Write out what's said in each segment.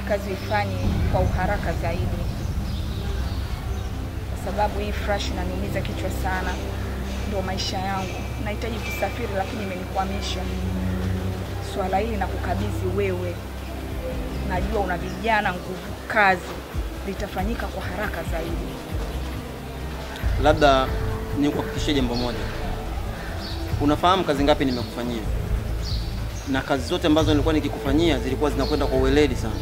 kazi ifanye kwa uharaka zaidi, kwa sababu hii fresh inaniumiza kichwa sana. Ndio maisha yangu. Nahitaji kusafiri lakini imenikwamisha. Swala hili na kukabidhi wewe. Najua una vijana nguvu kazi. Litafanyika kwa haraka zaidi. Labda nikuhakikishie jambo moja. Unafahamu kazi ngapi nimekufanyia? Na kazi zote ambazo nilikuwa nikikufanyia zilikuwa zinakwenda kwa uweledi sana.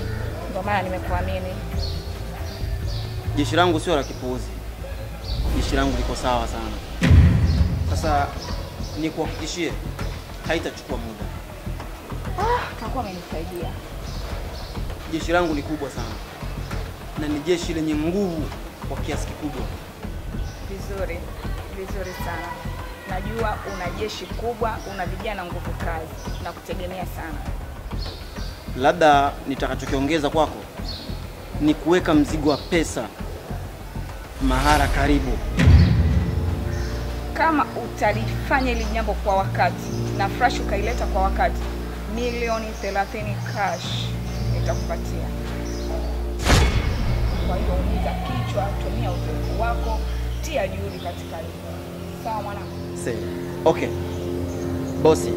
Ndio maana nimekuamini. Jeshi langu sio la kipuuzi. Jeshi langu liko sawa sana. Sasa nikuhakikishie haitachukua muda. Utakuwa umenisaidia. Jeshi langu ni kubwa sana. Na ni jeshi lenye nguvu kwa kiasi kikubwa. Vizuri. Vizuri sana. Najua una jeshi kubwa, una vijana nguvu kazi. Na kutegemea sana. Labda nitakachokiongeza kwako ni kuweka mzigo wa pesa mahara karibu. Kama utalifanya hili jambo kwa wakati na fresh ukaileta kwa wakati, milioni 30 cash nitakupatia. Kwa hiyo umiza kichwa, tumia uzoefu wako, tia juhudi katika hili. Sawa mwanangu? Sawa. Okay. Bosi,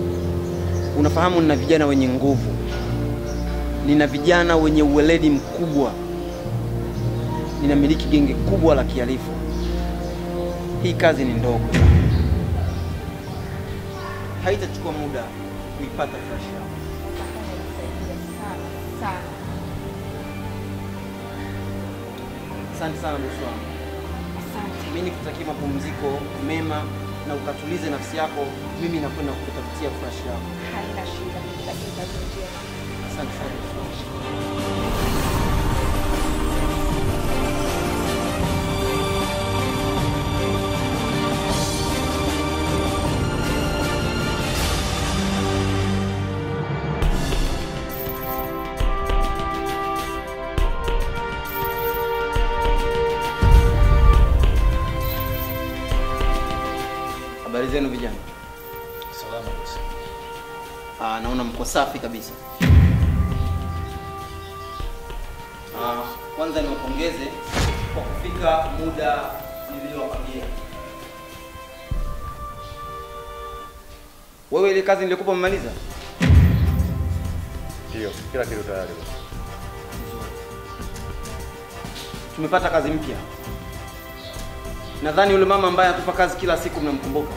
unafahamu nina vijana wenye nguvu. Nina vijana wenye uweledi mkubwa. Ninamiliki genge kubwa la kihalifu. Hii kazi ni ndogo. Haitachukua muda kuipata fresh yao. Sana. Asante sana bosi wangu. Asante. Mimi nikutakia mapumziko mema na ukatulize nafsi yako. Mimi nakwenda kukutafutia fresh yako. Haina shida. Dakika zote. Asante sana bosi wangu. Habari zenu vijana? Salama bosi. Naona mko safi kabisa. Kwanza niwapongeze kwa kufika muda niliowapangia. Wewe ile kazi nilikupa umemaliza? Ndio, kila kitu tayari bosi. Tumepata kazi mpya. Nadhani yule mama ambaye atupa kazi kila siku mnamkumbuka.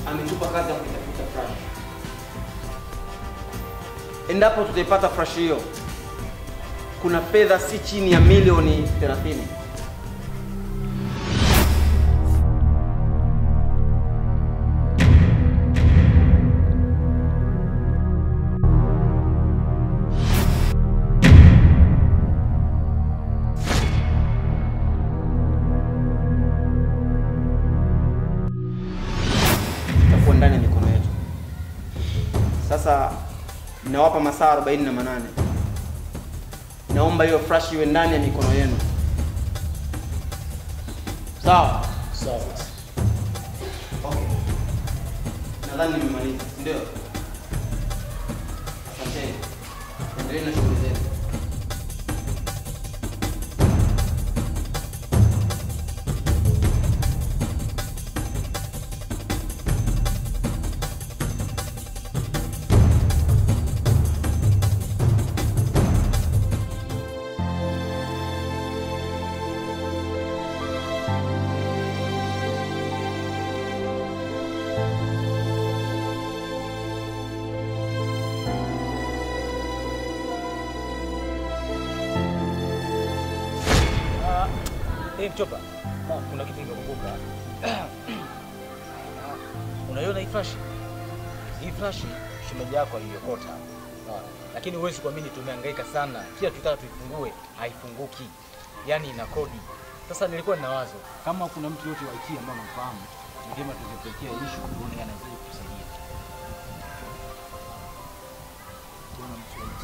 Ametupa kazi ya kutafuta fresh. Endapo tutaipata fresh hiyo, kuna fedha si chini ya milioni 30. Ndani ya mikono yetu. Sasa nawapa masaa 48. Naomba hiyo fresh iwe ndani ya mikono yenu. Sawa? Sawa. Okay. Nadhani nimemaliza, ndio? Asante. Endelea na shughuli zenu. Mchopa, kuna kitu nimekumbuka. Unaiona hii flash? Hii flash shemeji yako aliyokota. Lakini huwezi kuamini tumehangaika sana. Kila tutaka tuifungue, haifunguki. Yaani ina kodi. Sasa nilikuwa nina wazo, kama kuna mtu yote wa IT ambaye anamfahamu, ni vyema tungepelekea issue kuona anaweza kusaidia. Kuna mtu wa IT.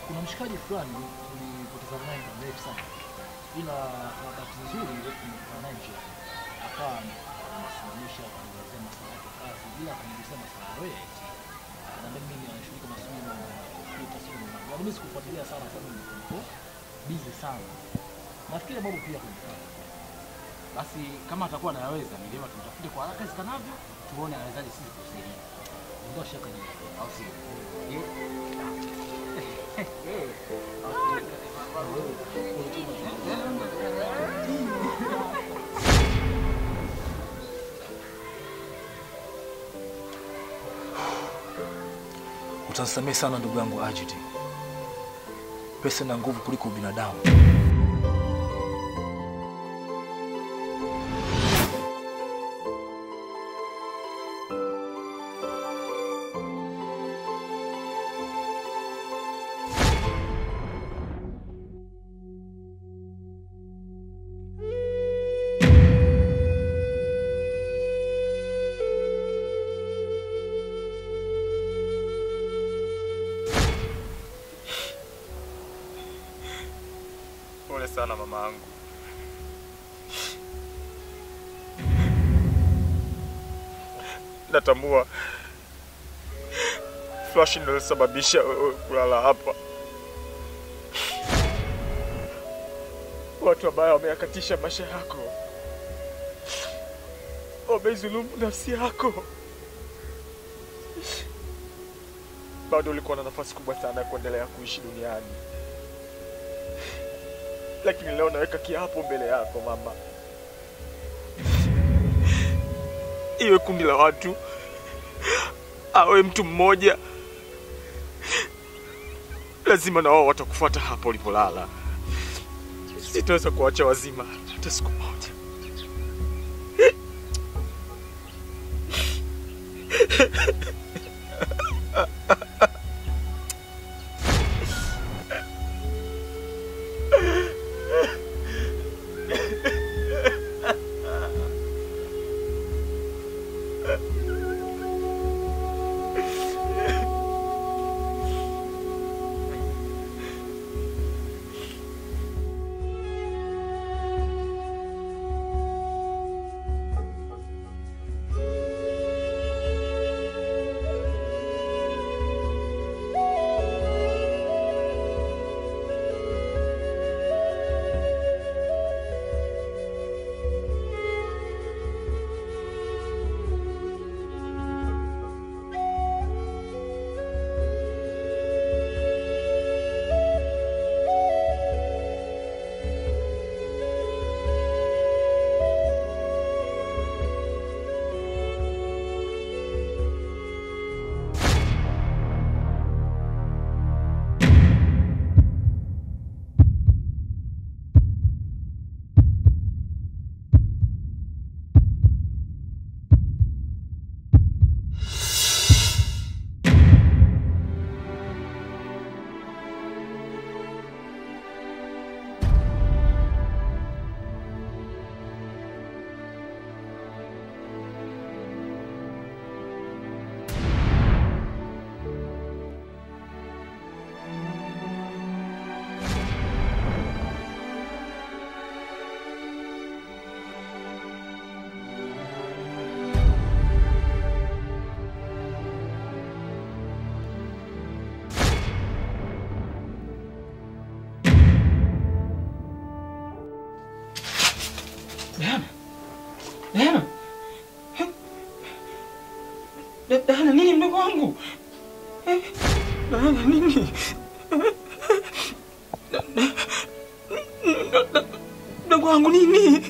Kuna mshikaji fulani tulipoteza naye muda mrefu sana. Ila bahati nzuri ile tumekutana naye nje. Akawa kusimamisha wanasema sana kazi bila kunisema sana wewe eti. Na mimi ninashughulika masuala ya kupita simu na mimi sikufuatilia sana kwa sababu niko busy sana. Nafikiri babu pia kunifanya. Basi kama atakuwa anaweza niliona tumtafute kwa haraka ikanavyo tuone anawezaje sisi kusaidia. Ndio shaka ni au si. Utanisamehe sana ndugu yangu Ajidi. Pesa na nguvu kuliko binadamu. Pole sana mama yangu. Natambua Flash ndio sababisha kulala hapa. Watu ambao wameyakatisha maisha yako, wamezulumu nafsi yako. Bado ulikuwa na nafasi kubwa sana ya kuendelea kuishi duniani. Lakini leo naweka kiapo mbele yako mama. Iwe kundi la watu, awe mtu mmoja, lazima na wao watakufuata hapo ulipolala. Sitaweza kuacha wazima hata siku moja. Dana nini mdogo wangu? Dana nini? Mdogo wangu nini?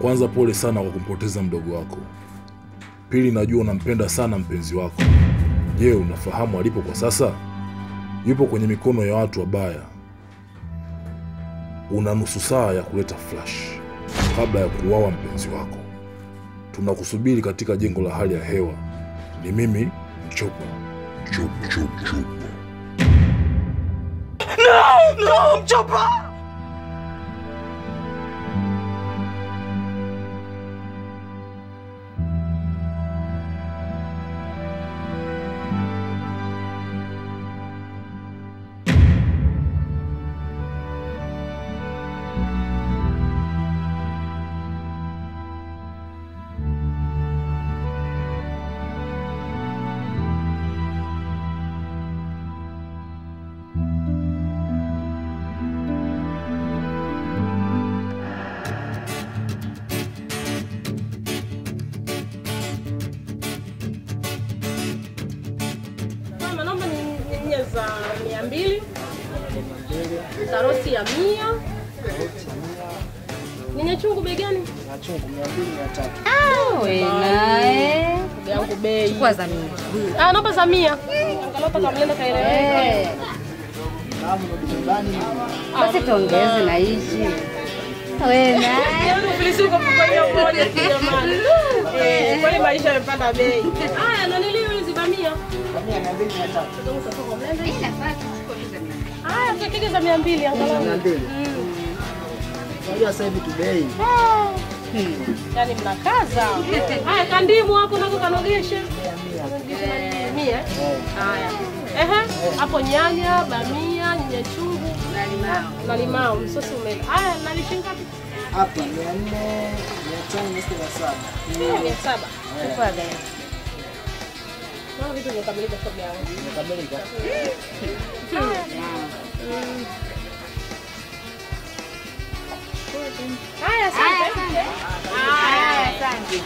Kwanza pole sana kwa kumpoteza mdogo wako. Pili, najua unampenda sana mpenzi wako. Je, unafahamu alipo kwa sasa? Yupo kwenye mikono ya watu wabaya. Una nusu saa ya kuleta Flash kabla ya kuuawa mpenzi wako. Tunakusubiri katika jengo la hali ya hewa. Ni mimi, Mchopa. Mchopa. No, Mchopa! Za 200, karoti ya 100. Nyanya chungu bei gani? Na chungu 200 300. Wewe naye. Yangu bei. Chukua za 100. Naomba za 100. Angalau takamlenda kaeleweke. Kama ndo nyumbani. Basi tuongeze na hizi. Wewe naye. Ufilisi uko kwa hiyo moja jamani. Kwani maisha yamepanda bei. Haya, na nilio hizi za 100. 200 Haya, tuwekege za 200 angalau. 200. Unajua sasa hivi tu bei. Yaani mnakaza. Haya, kandimu hapo nako kanogeshe. 100. Haya. Hapo nyanya, bamia, nyanya chungu na limao. Msosi umela. Haya, na lishe ngapi? Hapa 400, 500, 700. 700. Chukua gani? Naona vitu vimekamilika shoga yangu. Imekamilika. Haya, asante. Haya, asante.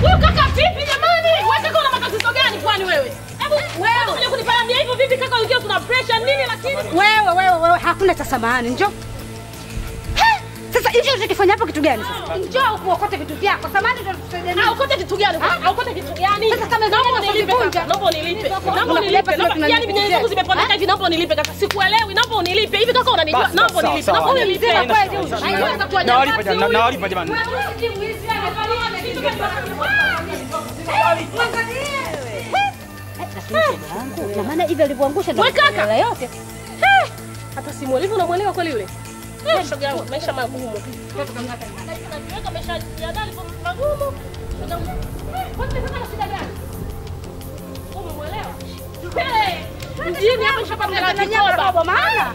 Wewe kaka vipi jamani? Wewe kaka una matatizo gani kwani wewe? Hebu wewe unakuja kuniparamia hivyo vipi kaka ukiwa kuna pressure nini lakini? Wewe hakuna cha samahani, njoo. Sasa hicho unachokifanya hapo kitu gani sasa? Njoo uokote vitu vyako. Samahani ndio tusaidie. Ukote kitu gani? Ukote kitu gani? Sasa kama naomba nilipe kaka. Naomba nilipe. Yaani vinyanya zangu zimepondeka hivi naomba nilipe kaka. Sikuelewi, naomba unilipe. Hivi kaka unanijua. Naomba nilipe. Naomba unilipe. Nawalipa jamani. Na maana hivi alivyoangusha ndio kaka yote. Hata simu ulivyo unamwelewa kweli yule? Shoga yangu maisha magumu. Najiweka maisha ya ndani magumu. Kwa nini sasa shida gani? Umemwelewa? Mjini hapa nishapata na nyama maana.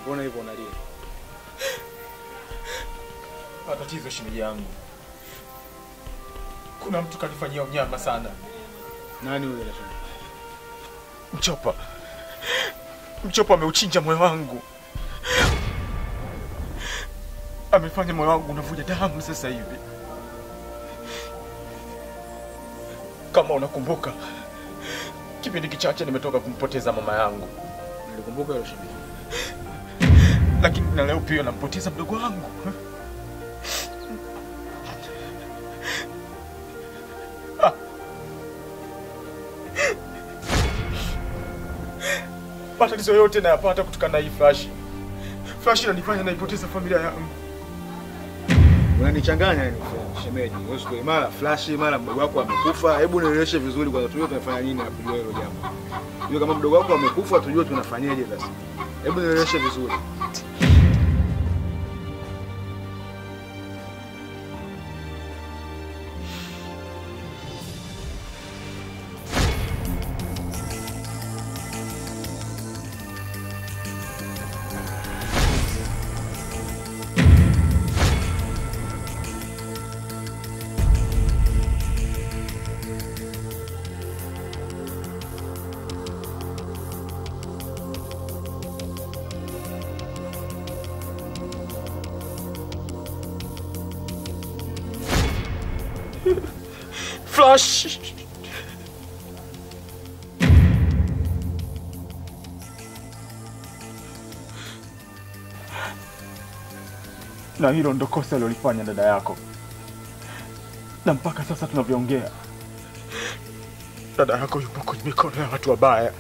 Mbona hivyo unalia? Tatizo shemeji yangu. Kuna mtu kanifanyia unyama sana. Nani yule rafiki? Mchopa. Mchopa ameuchinja moyo wangu. Amefanya moyo wangu unavuja damu sasa hivi. Kama unakumbuka, kipindi kichache nimetoka kumpoteza mama yangu. Nilikumbuka hilo shemeji. Lakini na leo pia nampoteza mdogo wangu. Matatizo yote nayapata kutokana na hii Flash. Flash inanifanya naipoteza familia yangu. Unanichanganya yani shemeji. Wewe siku mara Flash mara mdogo wako amekufa. Hebu nieleweshe vizuri kwanza tujue tunafanya nini na kujua hilo jambo. Tujue kama mdogo wako amekufa tujue tunafanyaje sasa. Hebu nieleweshe vizuri. Flash. Na hilo ndo kosa alilofanya dada yako. Na mpaka sasa tunavyoongea, dada yako yupo kwenye mikono ya watu wabaya.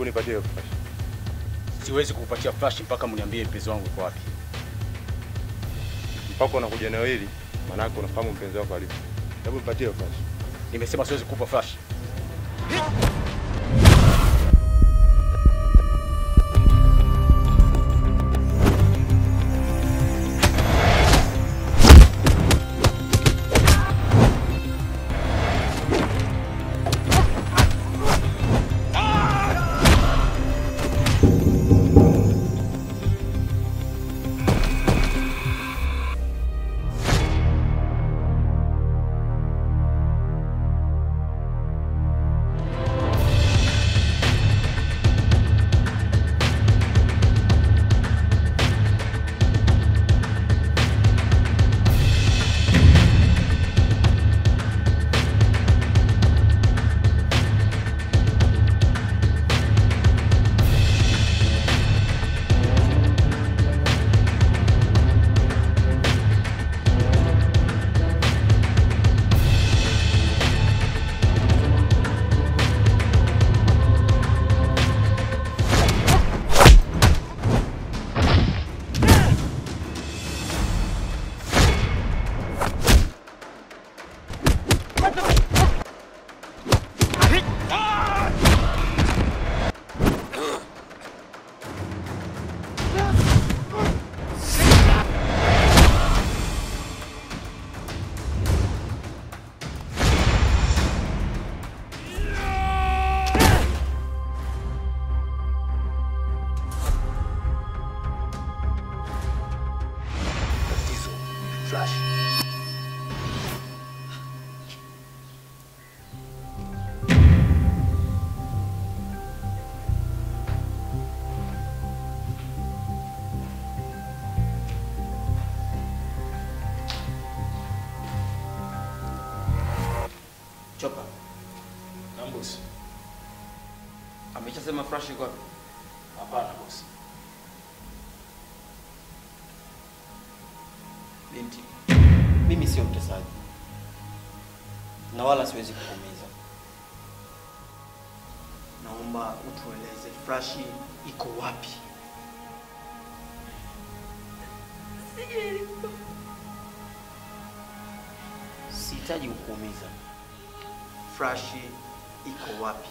Nipatie flash. Siwezi kukupatia flash mpaka mniambie mpenzi wangu yuko wapi. Mpaka unakuja eneo hili, maana yake unafahamu mpenzi wako alipo. Hebu nipatie flash. Nimesema siwezi kukupa flash. Chopa. Na boss. Ameshasema flash iko wapi? Hapana boss. Binti, mimi sio mtesaji. Na wala siwezi kukuumiza. Naomba utueleze flash iko wapi? Sihitaji kukuumiza. Flash iko wapi?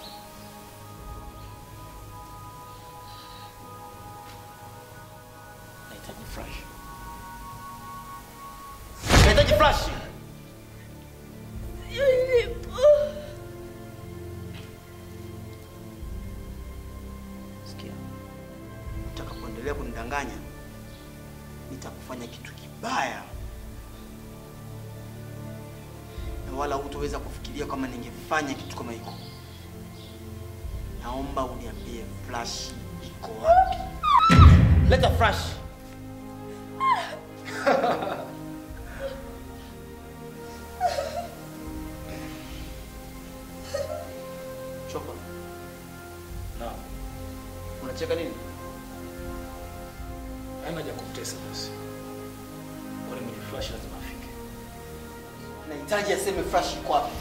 Nahitaji flash. Nahitaji flash. Sikia. Utakapoendelea kunidanganya wala hutoweza kufikiria kama ningefanya kitu kama hiko. Naomba uniambie flash iko wapi? Leta flash. Chopa. Na Unacheka nini? haina haja kumtesa basi. Wale mwenye flash lazima afike. Nahitaji aseme flash iko wapi.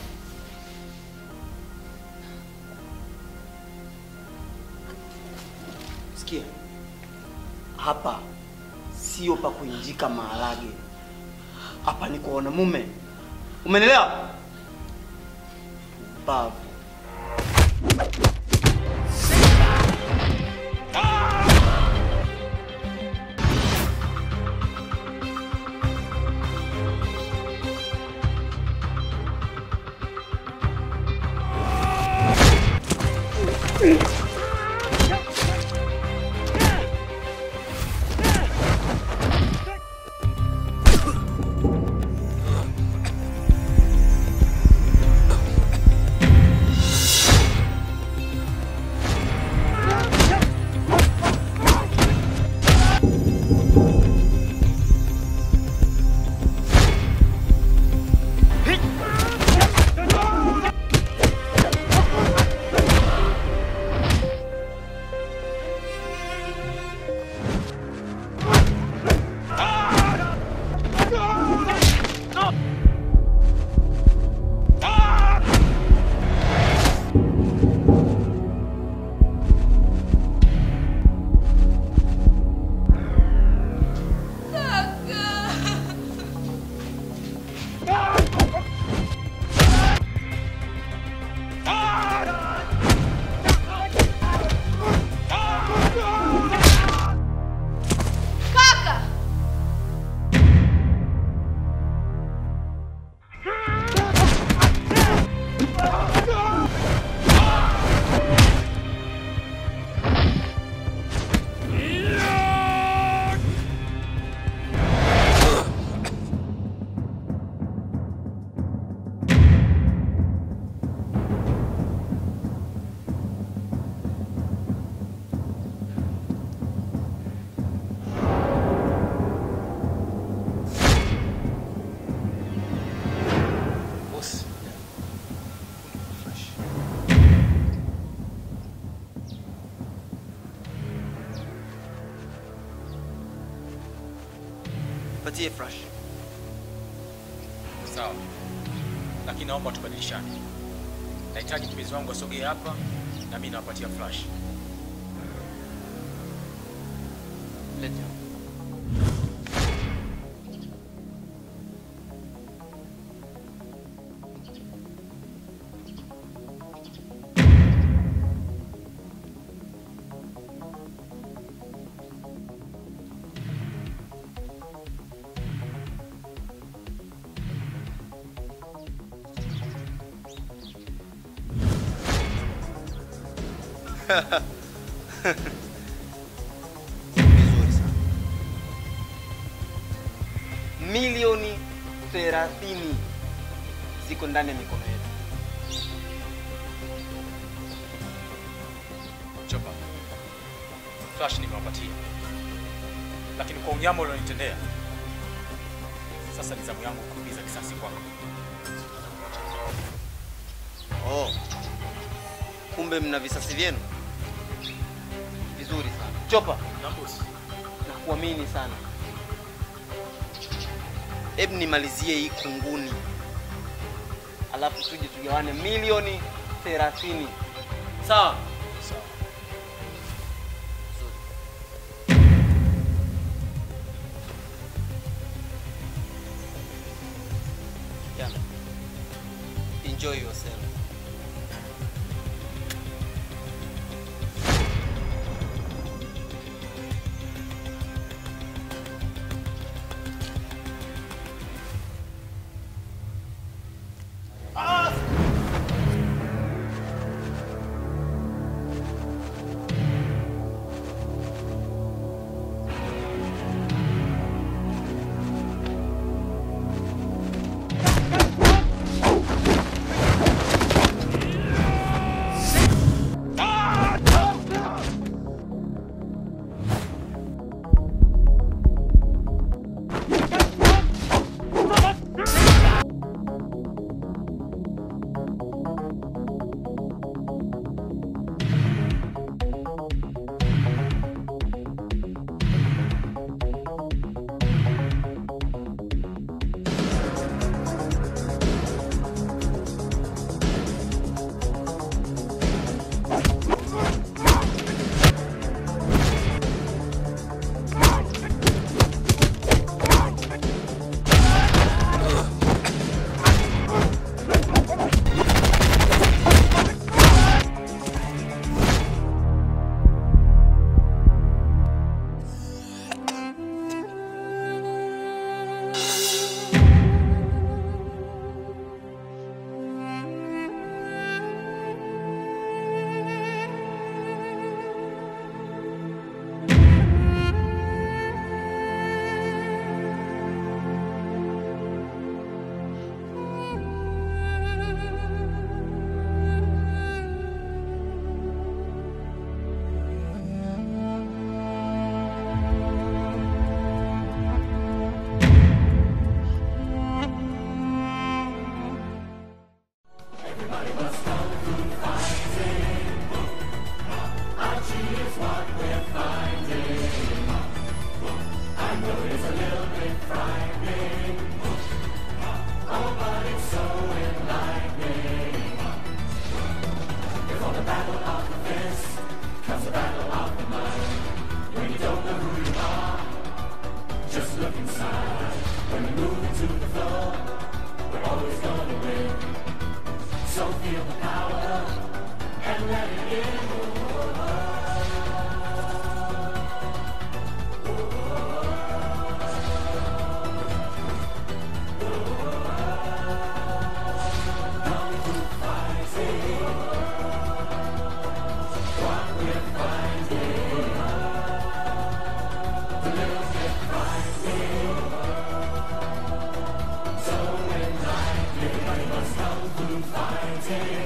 Sikia. Hapa sio pa kuinjika maharage. Hapa ni kuona mume. Umeelewa? Babu. Patie flash. Sawa. Lakini naomba tubadilishane. Nahitaji mpenzi wangu asogee hapa na mimi nawapatia flash. Leta. Vizuri sana. Milioni 30 ziko ndani ya mikono yetu. Chopa. Flash nimewapatia. Lakini kwa unyama ulionitendea, sasa ni zamu yangu kulipiza kisasi kwako. Oh. Kumbe mna visasi vyenu. Vizuri sana. Chopa. Na boss. Nakuamini sana. Hebu nimalizie hii kunguni. Alafu tuje tugawane milioni 30. Sawa? Sawa. Yeah. Enjoy yourself. to the floor. We're always gonna win. So feel the power and let it in. Fighting.